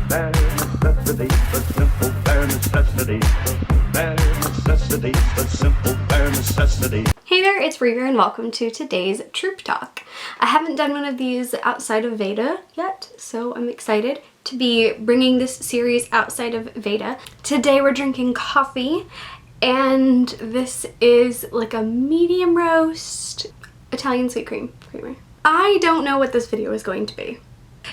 Bare necessity, but simple bare necessity. Bare necessity, but simple bare necessity. Hey there, it's Rita and welcome to today's Troupe Talk. I haven't done one of these outside of Veda yet, so I'm excited to be bringing this series outside of Veda. Today we're drinking coffee, and this is like a medium roast Italian sweet cream creamer. I don't know what this video is going to be.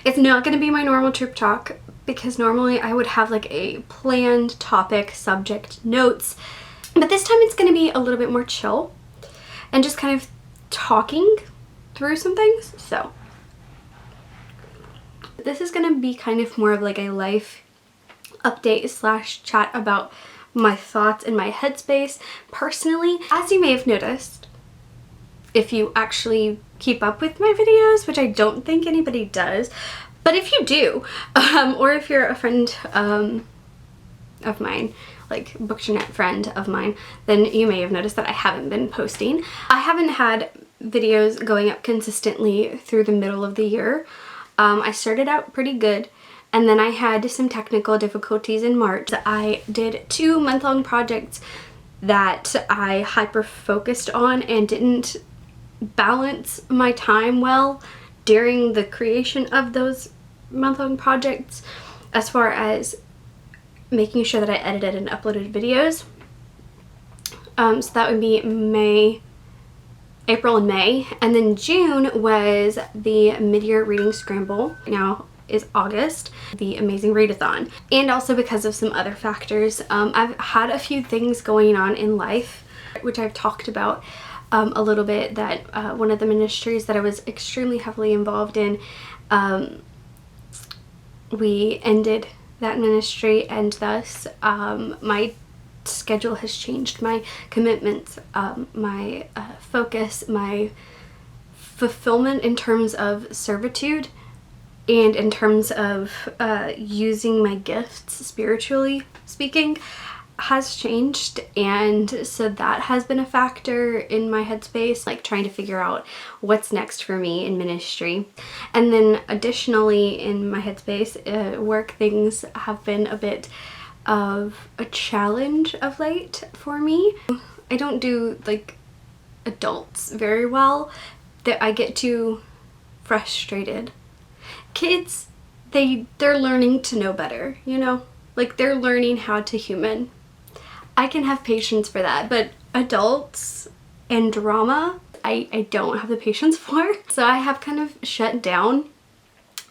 It's not going to be my normal Troupe Talk, because normally I would have like a planned topic, subject, notes, but this time it's going to be a little bit more chill and just kind of talking through some things. So this is going to be kind of more of like a life update slash chat about my thoughts and my headspace personally. As you may have noticed, if you actually keep up with my videos, which I don't think anybody does, but if you do, or if you're a friend of mine, like Bookternet friend of mine, then you may have noticed that I haven't been posting. I haven't had videos going up consistently through the middle of the year. I started out pretty good, and then I had some technical difficulties in March. I did 2 month-long projects that I hyper-focused on and didn't balance my time well during the creation of those month-long projects, as far as making sure that I edited and uploaded videos. So that would be April and May, and then June was the mid-year reading scramble. Now is August, the amazing readathon, and also because of some other factors. I've had a few things going on in life, which I've talked about a little bit, that one of the ministries that I was extremely heavily involved in, we ended that ministry, and thus my schedule has changed, my commitments, my focus, my fulfillment in terms of servitude and in terms of using my gifts spiritually speaking has changed, and so that has been a factor in my headspace, like trying to figure out what's next for me in ministry. And then additionally in my headspace, work things have been a bit of a challenge of late for me. I don't do like adults very well, that I get too frustrated. Kids, they're learning to know better, you know, like they're learning how to human. I can have patience for that, but adults and drama, I don't have the patience for. So I have kind of shut down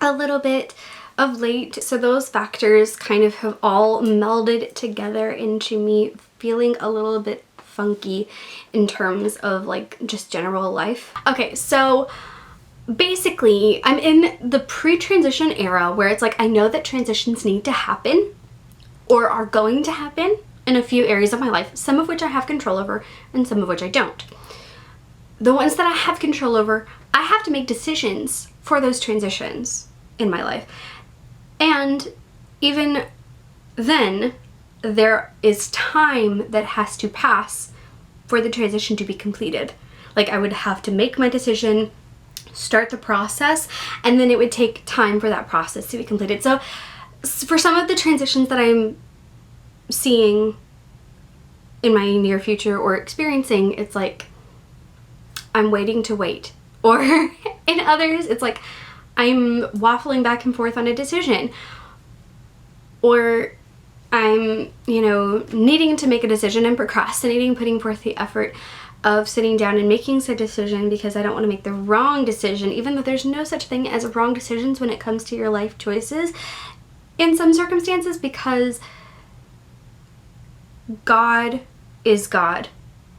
a little bit of late. So those factors kind of have all melded together into me feeling a little bit funky in terms of like just general life. Okay, so basically I'm in the pre-transition era where it's like I know that transitions need to happen or are going to happen in a few areas of my life, some of which I have control over and some of which I don't. The ones that I have control over, I have to make decisions for those transitions in my life. And even then, there is time that has to pass for the transition to be completed. Like I would have to make my decision, start the process, and then it would take time for that process to be completed. So for some of the transitions that I'm seeing in my near future or experiencing, it's like I'm waiting to wait. Or in others, it's like I'm waffling back and forth on a decision. Or I'm, needing to make a decision and procrastinating, putting forth the effort of sitting down and making said decision because I don't want to make the wrong decision, even though there's no such thing as wrong decisions when it comes to your life choices in some circumstances, because God is God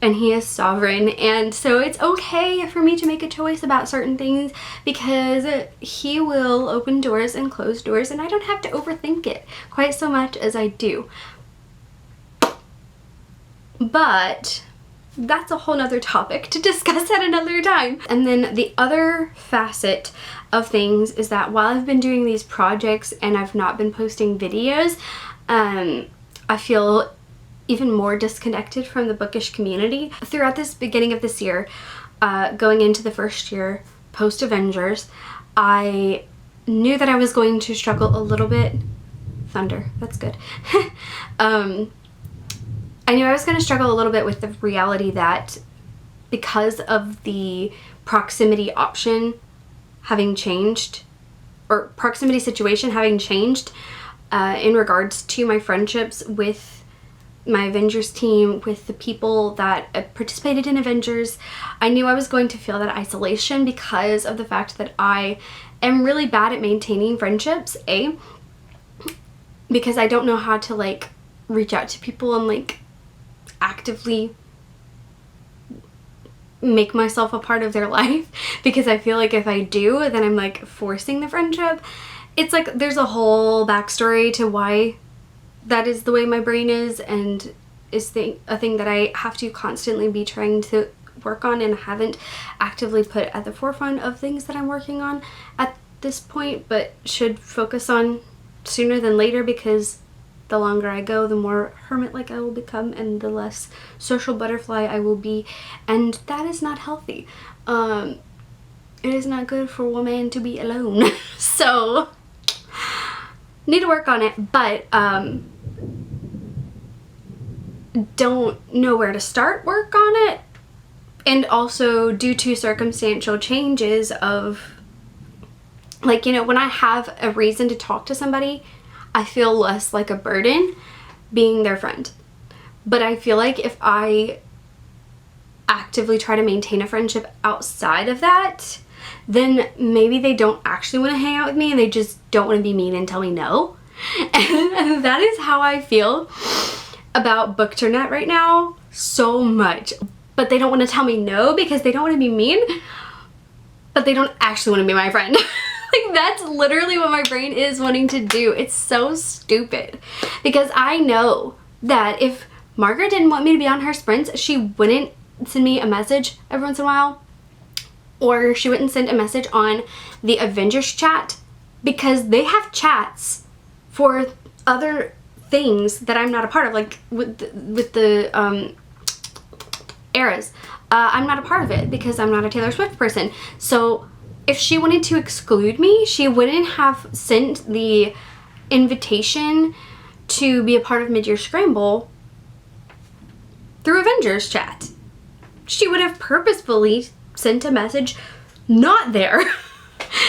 and He is sovereign, and so it's okay for me to make a choice about certain things because He will open doors and close doors, and I don't have to overthink it quite so much as I do. But that's a whole nother topic to discuss at another time. And then the other facet of things is that while I've been doing these projects and I've not been posting videos, I feel even more disconnected from the bookish community. Throughout this beginning of this year, going into the first year post Avengers, I knew that I was going to struggle a little bit thunder. That's good. I knew I was going to struggle a little bit with the reality that because of the proximity option having changed, or proximity situation having changed, in regards to my friendships with my Avengers team, with the people that participated in Avengers, I knew I was going to feel that isolation because of the fact that I am really bad at maintaining friendships, because I don't know how to like reach out to people and like actively make myself a part of their life, because I feel like if I do, then I'm like forcing the friendship. It's like there's a whole backstory to why that is the way my brain is, and is a thing that I have to constantly be trying to work on, and haven't actively put at the forefront of things that I'm working on at this point, but should focus on sooner than later, because the longer I go, the more hermit-like I will become, and the less social butterfly I will be, and that is not healthy. It is not good for a woman to be alone. So need to work on it, but don't know where to start work on it. And also due to circumstantial changes of, like, you know, when I have a reason to talk to somebody, I feel less like a burden being their friend. But I feel like if I actively try to maintain a friendship outside of that, then maybe they don't actually want to hang out with me, and they just don't want to be mean and tell me no. And that is how I feel about Bookternet right now, so much. But they don't want to tell me no because they don't want to be mean, but they don't actually want to be my friend. Like, that's literally what my brain is wanting to do. It's so stupid, because I know that if Margaret didn't want me to be on her sprints, she wouldn't send me a message every once in a while, or she wouldn't send a message on the Avengers chat, because they have chats for other things that I'm not a part of, like with the eras. I'm not a part of it because I'm not a Taylor Swift person. So if she wanted to exclude me, she wouldn't have sent the invitation to be a part of Mid-Year Scramble through Avengers chat. She would have purposefully sent a message not there.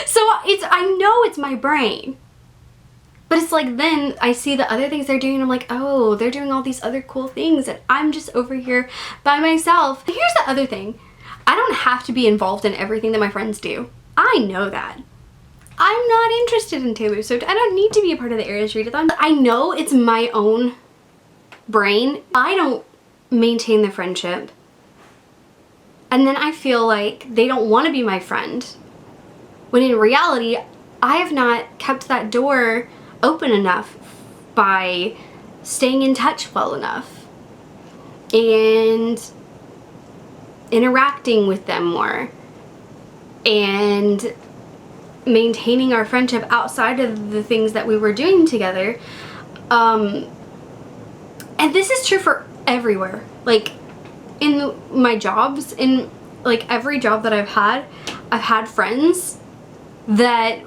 So I know it's my brain. But it's like, then I see the other things they're doing and I'm like, oh, they're doing all these other cool things and I'm just over here by myself. Here's the other thing. I don't have to be involved in everything that my friends do. I know that. I'm not interested in Taylor Swift. I don't need to be a part of the Eras Readathon. I know it's my own brain. I don't maintain the friendship. And then I feel like they don't want to be my friend. When in reality, I have not kept that door open enough by staying in touch well enough and interacting with them more and maintaining our friendship outside of the things that we were doing together. And this is true for everywhere. Like, in my jobs, in like every job that I've had friends that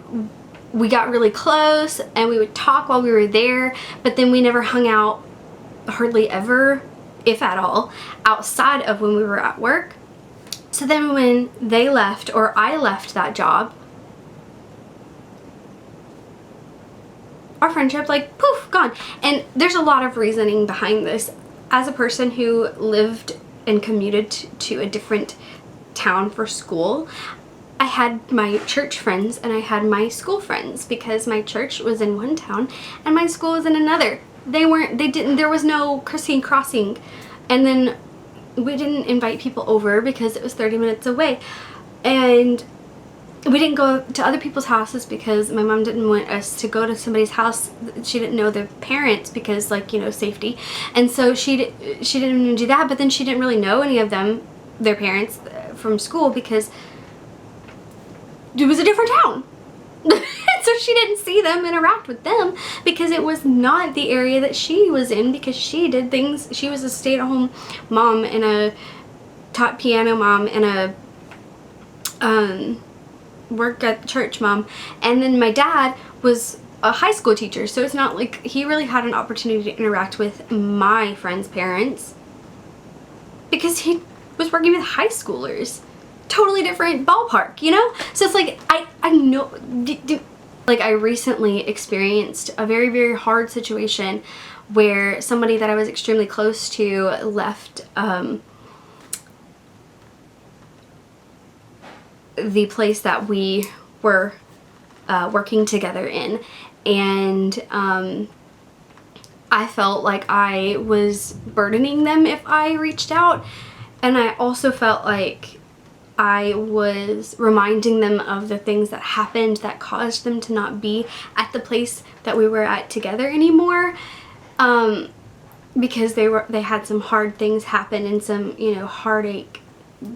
we got really close and we would talk while we were there, but then we never hung out hardly ever, if at all, outside of when we were at work. So then when they left, or I left that job, our friendship, like, poof, gone. And there's a lot of reasoning behind this. As a person who lived and commuted to a different town for school, I had my church friends and I had my school friends, because my church was in one town and my school was in another. There was no crossing. And then we didn't invite people over because it was 30 minutes away. And we didn't go to other people's houses because my mom didn't want us to go to somebody's house. She didn't know their parents because, like, you know, safety. And so she didn't even do that, but then she didn't really know any of them, their parents, from school, because it was a different town. So she didn't see them, interact with them, because it was not the area that she was in, because she did things. She was a stay-at-home mom and a taught piano mom and a work at church mom. And then my dad was a high school teacher, so it's not like he really had an opportunity to interact with my friends' parents because he was working with high schoolers. Totally different ballpark, you know? So it's like, I know, like I recently experienced a very, very hard situation where somebody that I was extremely close to left the place that we were working together in, and I felt like I was burdening them if I reached out, and I also felt like I was reminding them of the things that happened that caused them to not be at the place that we were at together anymore, because they had some hard things happen, and some, you know, heartache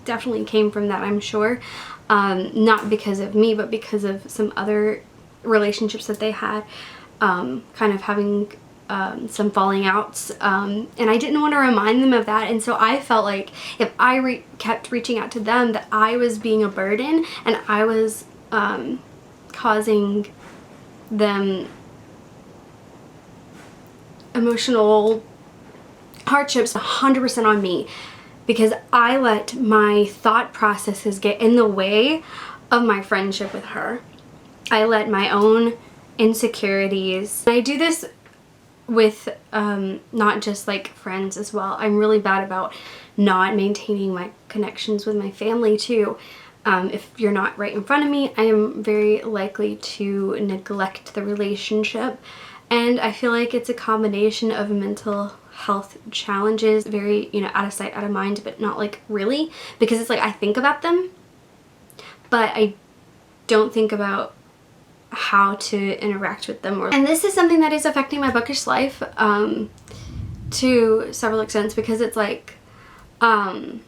definitely came from that, I'm sure. Not because of me, but because of some other relationships that they had, kind of having some falling outs, and I didn't want to remind them of that, and so I felt like if I kept reaching out to them, that I was being a burden, and I was causing them emotional hardships 100% on me, because I let my thought processes get in the way of my friendship with her. I let my own insecurities. I do this with not just like friends as well. I'm really bad about not maintaining my connections with my family too. If you're not right in front of me, I am very likely to neglect the relationship. And I feel like it's a combination of mental health challenges, very, you know, out of sight, out of mind, but not like really, because it's like I think about them, but I don't think about how to interact with them. And this is something that is affecting my bookish life to several extents, because it's like I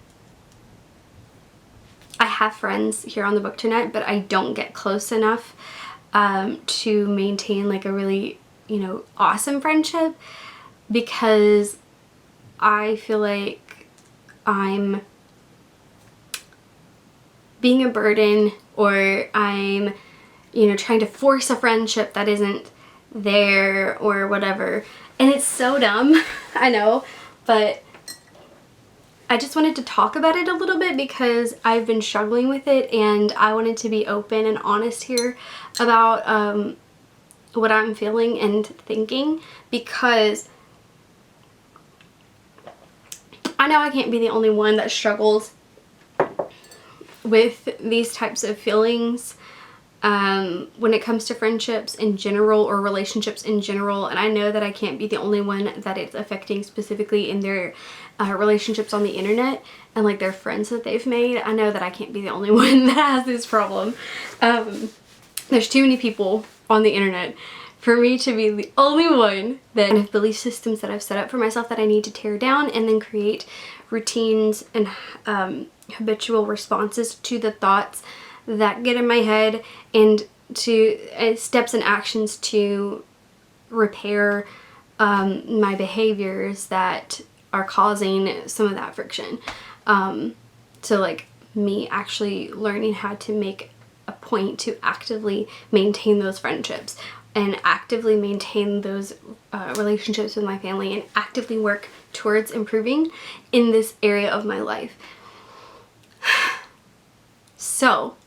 have friends here on the Bookternet, but I don't get close enough to maintain like a really, you know, awesome friendship, because I feel like I'm being a burden, or I'm, you know, trying to force a friendship that isn't there or whatever. And it's so dumb, I know, but I just wanted to talk about it a little bit because I've been struggling with it, and I wanted to be open and honest here about what I'm feeling and thinking, because I know I can't be the only one that struggles with these types of feelings when it comes to friendships in general, or relationships in general, and I know that I can't be the only one that it's affecting specifically in their relationships on the internet and like their friends that they've made. I know that I can't be the only one that has this problem. There's too many people on the internet for me to be the only one that have belief systems that I've set up for myself that I need to tear down, and then create routines and habitual responses to the thoughts that get in my head, and to steps and actions to repair my behaviors that are causing some of that friction. So like me actually learning how to make a point to actively maintain those friendships, and actively maintain those relationships with my family, and actively work towards improving in this area of my life. So,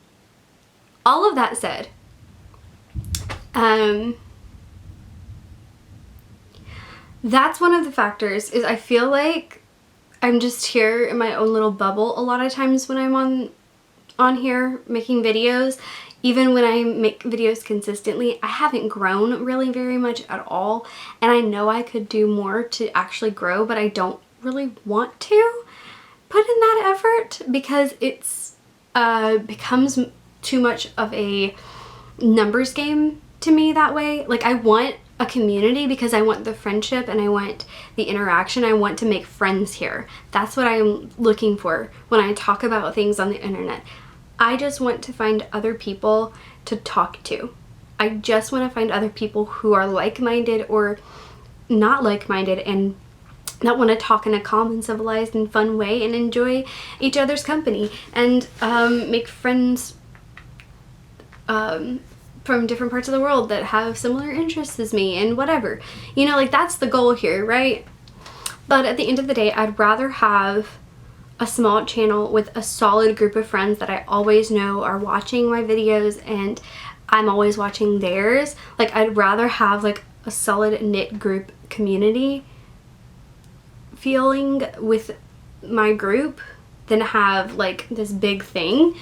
all of that said, that's one of the factors, is I feel like I'm just here in my own little bubble a lot of times when I'm on here making videos. Even when I make videos consistently, I haven't grown really very much at all, and I know I could do more to actually grow, but I don't really want to put in that effort, because it's becomes too much of a numbers game to me that way. Like, I want a community because I want the friendship and I want the interaction. I want to make friends here. That's what I'm looking for when I talk about things on the internet. I just want to find other people to talk to. I just want to find other people who are like-minded or not like-minded, and that want to talk in a calm and civilized and fun way, and enjoy each other's company, and make friends from different parts of the world that have similar interests as me and whatever. You know, like that's the goal here, right? But at the end of the day, I'd rather have a small channel with a solid group of friends that I always know are watching my videos and I'm always watching theirs. Like, I'd rather have like a solid knit group community feeling with my group than have like this big thing.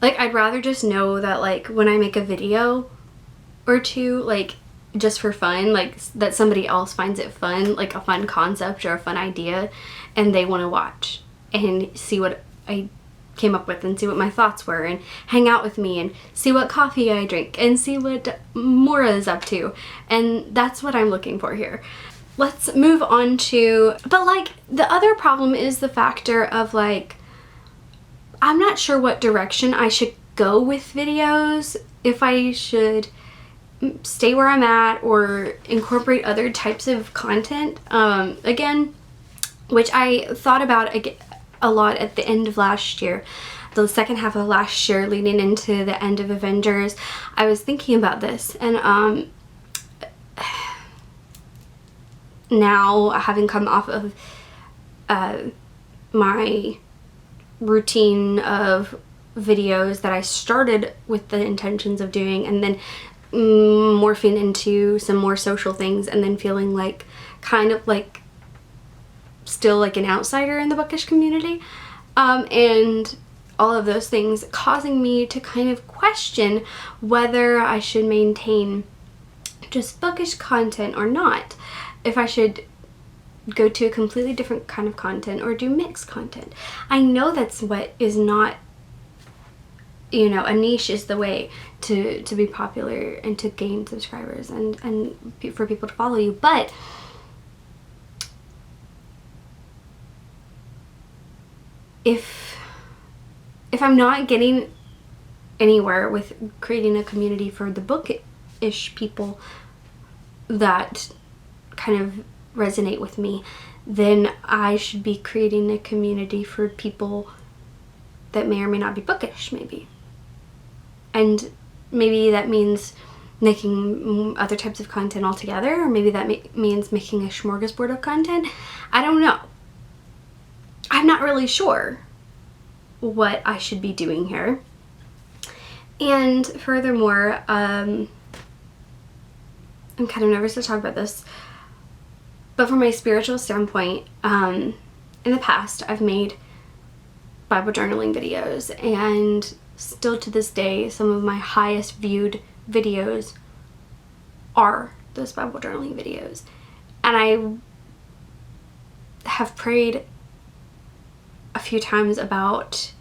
Like, I'd rather just know that like when I make a video or two, like just for fun, like that somebody else finds it fun, like a fun concept or a fun idea, and they want to watch and see what I came up with and see what my thoughts were and hang out with me and see what coffee I drink and see what Maura is up to. And that's what I'm looking for here. Let's move on to, but like the other problem is the factor of like, I'm not sure what direction I should go with videos, if I should stay where I'm at or incorporate other types of content. Again, which I thought about a lot at the end of last year, the second half of last year leading into the end of Avengers. I was thinking about this, and now having come off of my routine of videos that I started with the intentions of doing and then morphing into some more social things and then feeling like kind of like still like an outsider in the bookish community, and all of those things causing me to kind of question whether I should maintain just bookish content or not, if I should go to a completely different kind of content or do mixed content. I know that's what is not, you know, a niche is the way to be popular and to gain subscribers and for people to follow you, but if I'm not getting anywhere with creating a community for the bookish people that kind of resonate with me, then I should be creating a community for people that may or may not be bookish, maybe. And maybe that means making other types of content altogether, or maybe that means making a smorgasbord of content. I don't know. I'm not really sure what I should be doing here. And furthermore, I'm kind of nervous to talk about this, but from a spiritual standpoint, in the past I've made Bible journaling videos, and still to this day some of my highest viewed videos are those Bible journaling videos. And I have prayed a few times about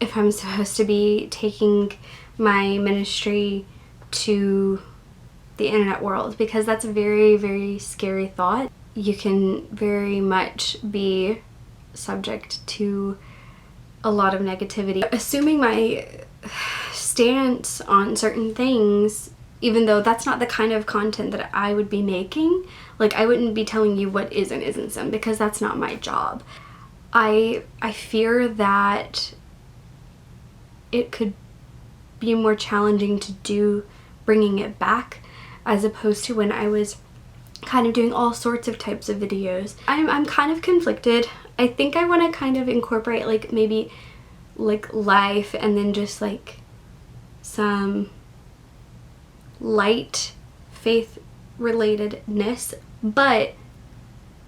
if I'm supposed to be taking my ministry to the internet world, because that's a very, very scary thought. You can very much be subject to a lot of negativity. Assuming my stance on certain things, even though that's not the kind of content that I would be making, like I wouldn't be telling you what is and isn't some, because that's not my job. I fear that it could be more challenging to do bringing it back, as opposed to when I was kind of doing all sorts of types of videos. I'm kind of conflicted. I think I want to kind of incorporate like maybe like life and then just like some light faith relatedness, but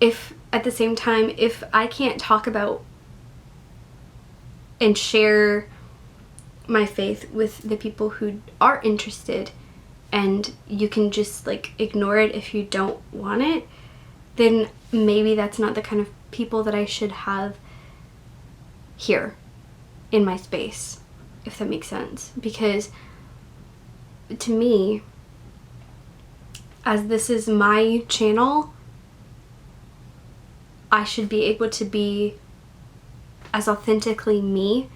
if at the same time, if I can't talk about and share my faith with the people who are interested, and you can just like ignore it if you don't want it, then maybe that's not the kind of people that I should have here in my space, if that makes sense. Because to me, as this is my channel, I should be able to be as authentically me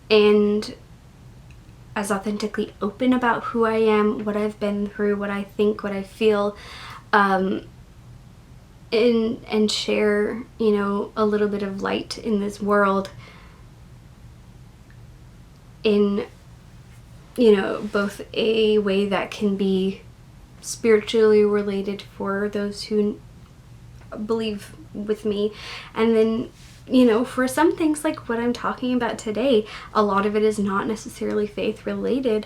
and as authentically open about who I am, what I've been through, what I think, what I feel, and share, you know, a little bit of light in this world in you know, both a way that can be spiritually related for those who believe with me, and then, you know, for some things like what I'm talking about today, a lot of it is not necessarily faith related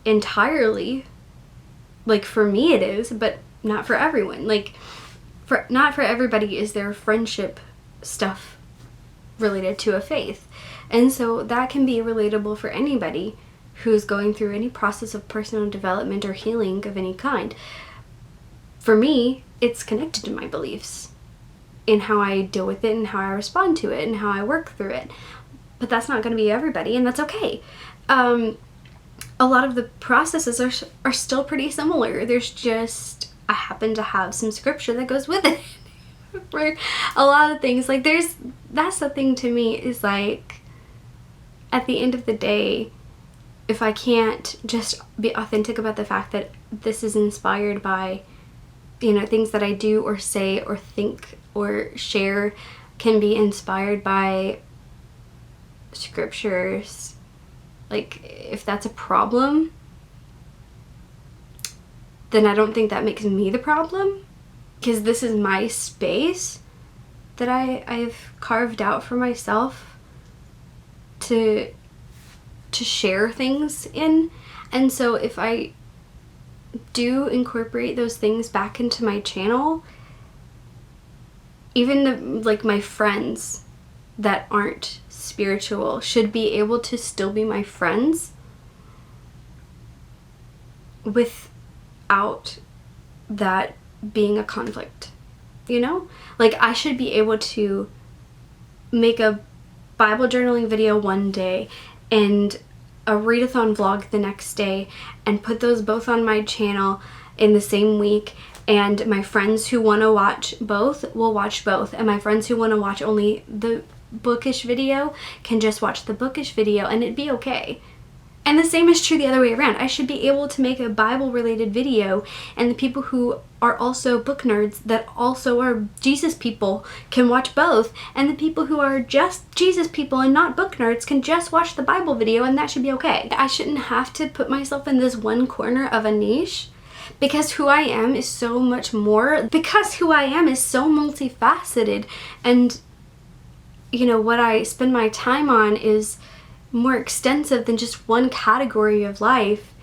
entirely. Like for me it is, but not for everyone. Like not for everybody is there friendship stuff related to a faith. And so that can be relatable for anybody who's going through any process of personal development or healing of any kind. For me, it's connected to my beliefs in how I deal with it and how I respond to it and how I work through it. But that's not going to be everybody, and that's okay. A lot of the processes are still pretty similar. There's just, I happen to have some scripture that goes with it. For a lot of things, like that's the thing to me, is like, at the end of the day, if I can't just be authentic about the fact that this is inspired by, you know, things that I do or say or think or share can be inspired by scriptures, like if that's a problem, then I don't think that makes me the problem, because this is my space that I've carved out for myself to share things in. And so if I do incorporate those things back into my channel, even like my friends that aren't spiritual should be able to still be my friends without that being a conflict, you know? Like I should be able to make a Bible journaling video one day and a readathon vlog the next day and put those both on my channel in the same week, and my friends who want to watch both will watch both, and my friends who want to watch only the bookish video can just watch the bookish video, and it'd be okay. And the same is true the other way around. I should be able to make a Bible related video, and the people who are also book nerds that also are Jesus people can watch both, and the people who are just Jesus people and not book nerds can just watch the Bible video, and that should be okay. I shouldn't have to put myself in this one corner of a niche, because who I am is so much more, because who I am is so multifaceted, and you know, what I spend my time on is more extensive than just one category of life.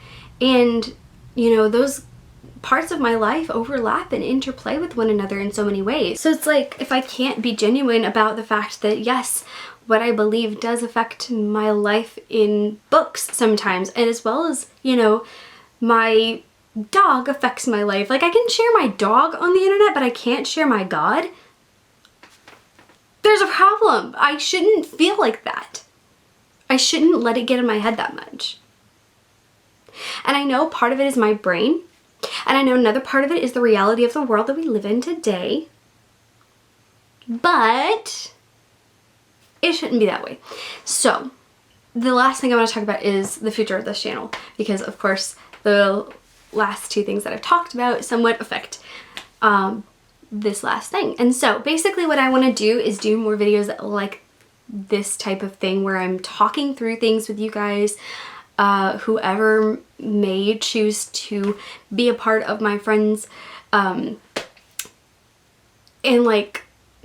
And you know, those parts of my life overlap and interplay with one another in so many ways. So it's like, if I can't be genuine about the fact that yes, what I believe does affect my life in books sometimes, and as well as, you know, my dog affects my life. Like I can share my dog on the internet, but I can't share my God. There's a problem. I shouldn't feel like that. I shouldn't let it get in my head that much. And I know part of it is my brain, and I know another part of it is the reality of the world that we live in today, but it shouldn't be that way. So the last thing I want to talk about is the future of this channel, because of course the last two things that I've talked about somewhat affect this last thing. And so basically what I want to do is do more videos like this type of thing, where I'm talking through things with you guys, whoever may choose to be a part of my friends, and like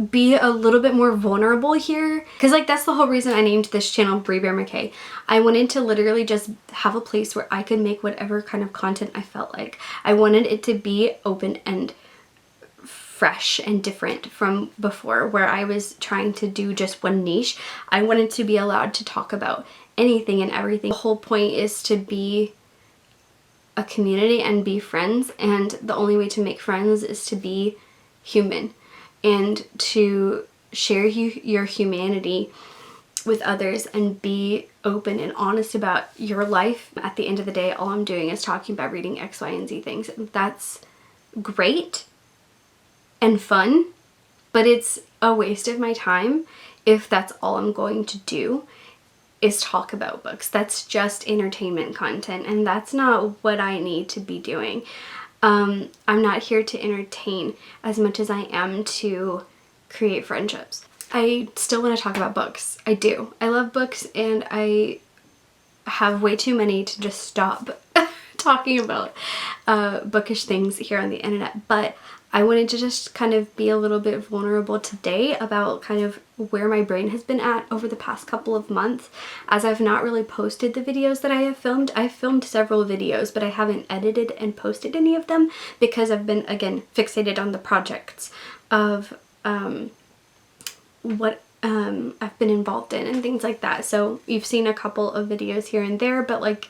be a little bit more vulnerable here, because like that's the whole reason I named this channel Brie Bear McKay. I wanted to literally just have a place where I could make whatever kind of content I felt like. I wanted it to be open and fresh and different from before, where I was trying to do just one niche. I wanted to be allowed to talk about anything and everything. The whole point is to be a community and be friends, and the only way to make friends is to be human and to share your humanity with others and be open and honest about your life. At the end of the day, all I'm doing is talking about reading X, Y, and Z things. That's great and fun, but it's a waste of my time if that's all I'm going to do is talk about books. That's just entertainment content, and that's not what I need to be doing. I'm not here to entertain as much as I am to create friendships. I still want to talk about books. I do. I love books, and I have way too many to just stop talking about bookish things here on the internet, but I wanted to just kind of be a little bit vulnerable today about kind of where my brain has been at over the past couple of months, as I've not really posted the videos that I have filmed. I've filmed several videos, but I haven't edited and posted any of them because I've been, again, fixated on the projects of what I've been involved in and things like that. So you've seen a couple of videos here and there, but like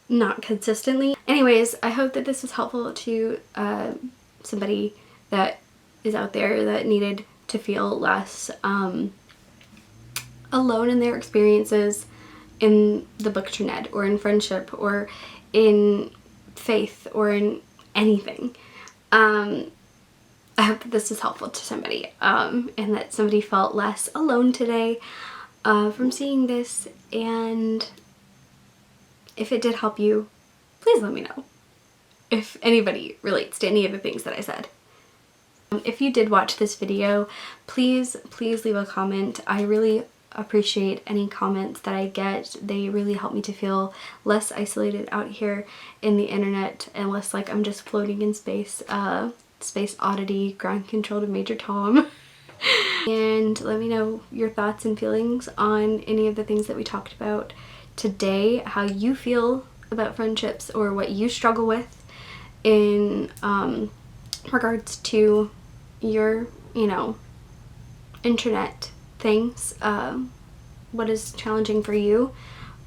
not consistently. Anyways, I hope that this was helpful to somebody that is out there that needed to feel less alone in their experiences in the book internet, or in friendship, or in faith, or in anything. I hope that this was helpful to somebody, and that somebody felt less alone today from seeing this. And if it did help you, please let me know if anybody relates to any of the things that I said. If you did watch this video, please leave a comment. I really appreciate any comments that I get. They really help me to feel less isolated out here in the internet, and less like I'm just floating in space. Space oddity, ground control to Major Tom. And let me know your thoughts and feelings on any of the things that we talked about today, how you feel about friendships, or what you struggle with in regards to your, you know, internet things. What is challenging for you?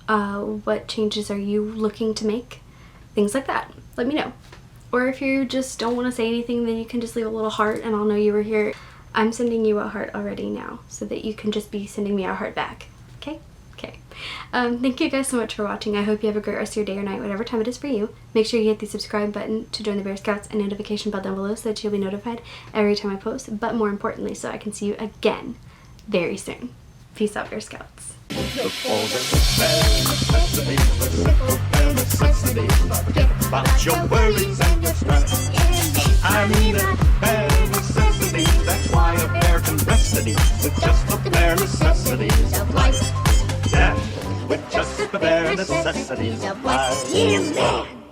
What changes are you looking to make? Things like that. Let me know. Or if you just don't want to say anything, then you can just leave a little heart and I'll know you were here. I'm sending you a heart already now, so that you can just be sending me a heart back. Okay? Okay. Thank you guys so much for watching. I hope you have a great rest of your day or night, whatever time it is for you. Make sure you hit the subscribe button to join the Bear Scouts, and notification bell down below so that you'll be notified every time I post, but more importantly, so I can see you again very soon. Peace out, Bear Scouts. About your worries and your stress. I mean it, bare necessities. That's why a bear can rest at ease with just the bare necessities of life. Yeah, with just the bare necessities of life.